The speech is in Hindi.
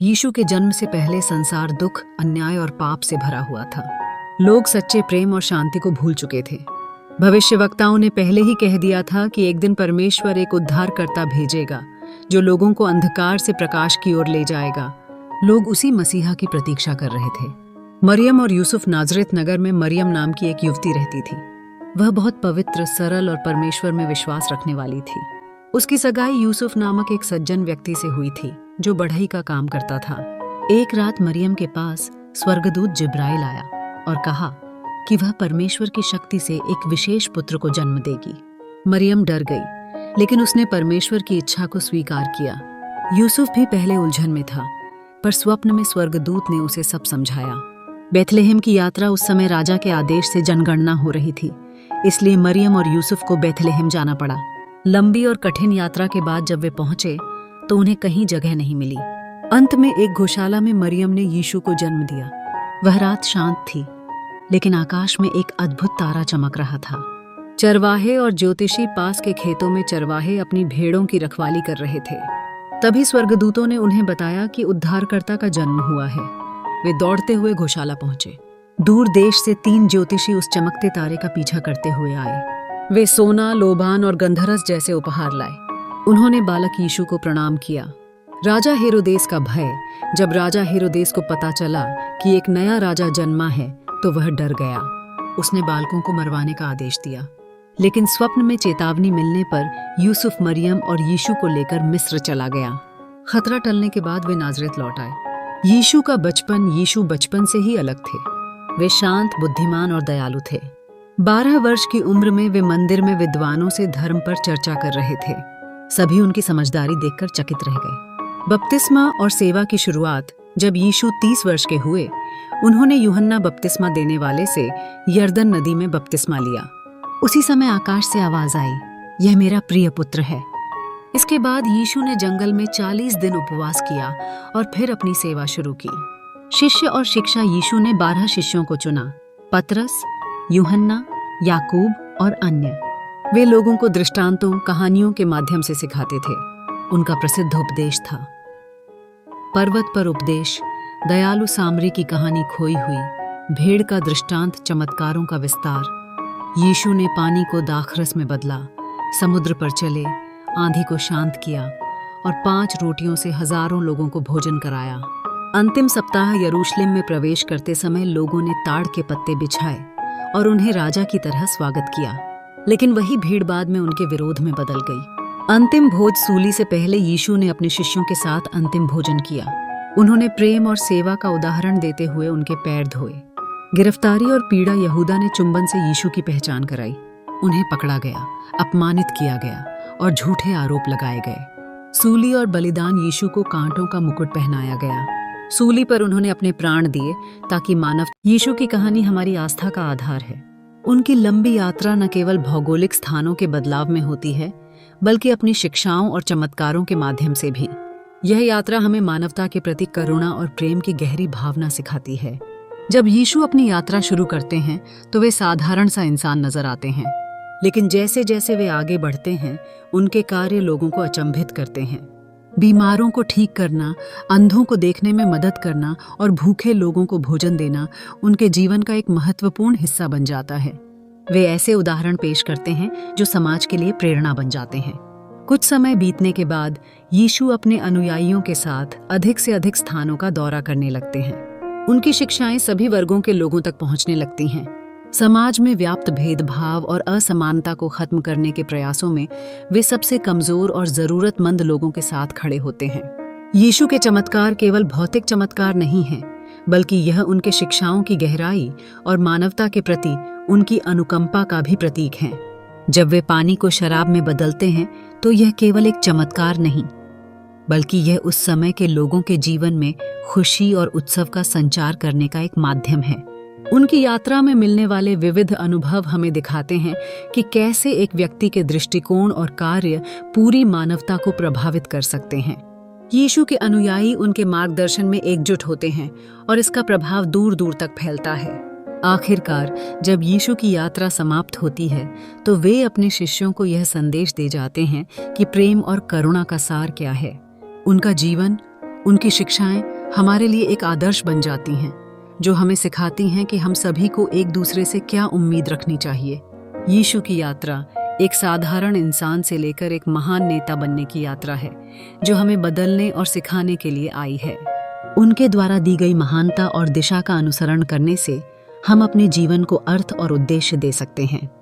यीशु के जन्म से पहले संसार दुख, अन्याय और पाप से भरा हुआ था। लोग सच्चे प्रेम और शांति को भूल चुके थे। भविष्यवक्ताओं ने पहले ही कह दिया था कि एक दिन परमेश्वर एक उद्धारकर्ता भेजेगा जो लोगों को अंधकार से प्रकाश की ओर ले जाएगा। लोग उसी मसीहा की प्रतीक्षा कर रहे थे। मरियम और यूसुफ नाजरेत नगर में मरियम नाम की एक युवती रहती थी। वह बहुत पवित्र, सरल और परमेश्वर में विश्वास रखने वाली थी। उसकी सगाई यूसुफ नामक एक सज्जन व्यक्ति से हुई थी जो बढ़ई का काम करता था। एक रात मरियम के पास स्वर्गदूत जिब्राइल आया और कहा कि वह परमेश्वर की शक्ति से एक विशेष पुत्र को जन्म देगी। मरियम डर गई, लेकिन उसने परमेश्वर की इच्छा को स्वीकार किया। यूसुफ भी पहले उलझन में था, पर स्वप्न में स्वर्गदूत ने उसे सब समझाया। बेथलेहम की यात्रा उस समय राजा के आदेश से जनगणना हो रही थी, इसलिए मरियम और यूसुफ को बेथलेहम जाना पड़ा। लंबी और कठिन यात्रा के बाद जब वे पहुंचे तो उन्हें कहीं जगह नहीं मिली। अंत में एक गौशाला में मरियम ने यीशु को जन्म दिया। वह रात शांत थी, लेकिन आकाश में एक अद्भुत तारा चमक रहा था। चरवाहे और ज्योतिषी पास के खेतों में चरवाहे अपनी भेड़ों की रखवाली कर रहे थे। तभी स्वर्गदूतों ने उन्हें बताया कि उद्धारकर्ता का जन्म हुआ है। वे दौड़ते हुए गौशाला पहुंचे। दूर देश से 3 ज्योतिषी उस चमकते तारे का पीछा करते हुए आए। वे सोना, लोबान और गंधरस जैसे उपहार लाए। उन्होंने बालक यीशु को प्रणाम किया। राजा हेरोदेस का भय। जब राजा हेरोदेस को पता चला कि एक नया राजा जन्मा है तो वह डर गया। उसने बालकों को मरवाने का आदेश दिया, लेकिन स्वप्न में चेतावनी मिलने पर यूसुफ मरियम और यीशु को लेकर मिस्र चला गया। खतरा टलने के बाद वे नाजरेत लौट आए। यीशु बचपन से ही अलग थे। वे शांत, बुद्धिमान और दयालु थे। 12 वर्ष की उम्र में वे मंदिर में विद्वानों से धर्म पर चर्चा कर रहे थे। सभी उनकी समझदारी देखकर चकित रह गए। बपतिस्मा और सेवा की शुरुआत जब यीशु 30 वर्ष के हुए, उन्होंने यूहन्ना बपतिस्मा देने वाले से यरदन नदी में बपतिस्मा लिया। उसी समय आकाश से आवाज आई, यह मेरा प्रिय पुत्र है। इसके बाद यीशु ने जंगल में 40 दिन उपवास किया और फिर अपनी सेवा शुरू की। शिष्य और शिक्षा। यीशु ने 12 शिष्यों को चुना, पतरस, यूहन्ना, याकूब और अन्य। वे लोगों को दृष्टांतों, कहानियों के माध्यम से सिखाते थे। उनका प्रसिद्ध उपदेश था पर्वत पर उपदेश, दयालु सामरी की कहानी खोई हुई, भेड़ का दृष्टांत, चमत्कारों का विस्तार। यीशु ने पानी को दाखरस में बदला, समुद्र पर चले, आंधी को शांत किया और 5 रोटियों से हजारों लोगों को भोजन कराया। अंतिम सप्ताह यरूशलेम में प्रवेश करते समय लोगों ने ताड़ के पत्ते बिछाए और उन्हें राजा की तरह स्वागत किया, लेकिन वही भीड़ बाद में उनके विरोध में बदल गई। अंतिम भोज सूली से पहले यीशु ने अपने शिष्यों के साथ अंतिम भोजन किया। उन्होंने प्रेम और सेवा का उदाहरण देते हुए उनके पैर धोए। गिरफ्तारी और पीड़ा। यहूदा ने चुंबन से यीशु की पहचान कराई। उन्हें पकड़ा गया, अपमानित किया गया और झूठे आरोप लगाए गए। सूली और बलिदान। यीशु को कांटों का मुकुट पहनाया गया। सूली पर उन्होंने अपने प्राण दिए ताकि मानव। यीशु की कहानी हमारी आस्था का आधार है। उनकी लंबी यात्रा न केवल भौगोलिक स्थानों के बदलाव में होती है, बल्कि अपनी शिक्षाओं और चमत्कारों के माध्यम से भी। यह यात्रा हमें मानवता के प्रति करुणा और प्रेम की गहरी भावना सिखाती है। जब यीशु अपनी यात्रा शुरू करते हैं तो वे साधारण सा इंसान नजर आते हैं, लेकिन जैसे जैसे वे आगे बढ़ते हैं उनके कार्य लोगों को अचंभित करते हैं। बीमारों को ठीक करना, अंधों को देखने में मदद करना और भूखे लोगों को भोजन देना उनके जीवन का एक महत्वपूर्ण हिस्सा बन जाता है। वे ऐसे उदाहरण पेश करते हैं जो समाज के लिए प्रेरणा बन जाते हैं। कुछ समय बीतने के बाद यीशु अपने अनुयायियों के साथ अधिक से अधिक स्थानों का दौरा करने लगते हैं। उनकी शिक्षाएं सभी वर्गों के लोगों तक पहुंचने लगती हैं। समाज में व्याप्त भेदभाव और असमानता को खत्म करने के प्रयासों में वे सबसे कमजोर और जरूरतमंद लोगों के साथ खड़े होते हैं। यीशु के चमत्कार केवल भौतिक चमत्कार नहीं हैं, बल्कि यह उनके शिक्षाओं की गहराई और मानवता के प्रति उनकी अनुकंपा का भी प्रतीक हैं। जब वे पानी को शराब में बदलते हैं तो यह केवल एक चमत्कार नहीं, बल्कि यह उस समय के लोगों के जीवन में खुशी और उत्सव का संचार करने का एक माध्यम है। उनकी यात्रा में मिलने वाले विविध अनुभव हमें दिखाते हैं कि कैसे एक व्यक्ति के दृष्टिकोण और कार्य पूरी मानवता को प्रभावित कर सकते हैं। यीशु के अनुयायी उनके मार्गदर्शन में एकजुट होते हैं और इसका प्रभाव दूर दूर तक फैलता है। आखिरकार जब यीशु की यात्रा समाप्त होती है तो वे अपने शिष्यों को यह संदेश दे जाते हैं कि प्रेम और करुणा का सार क्या है। उनका जीवन, उनकी शिक्षाएं हमारे लिए एक आदर्श बन जाती हैं, जो हमें सिखाती हैं कि हम सभी को एक दूसरे से क्या उम्मीद रखनी चाहिए। यीशु की यात्रा एक साधारण इंसान से लेकर एक महान नेता बनने की यात्रा है, जो हमें बदलने और सिखाने के लिए आई है। उनके द्वारा दी गई महानता और दिशा का अनुसरण करने से हम अपने जीवन को अर्थ और उद्देश्य दे सकते हैं।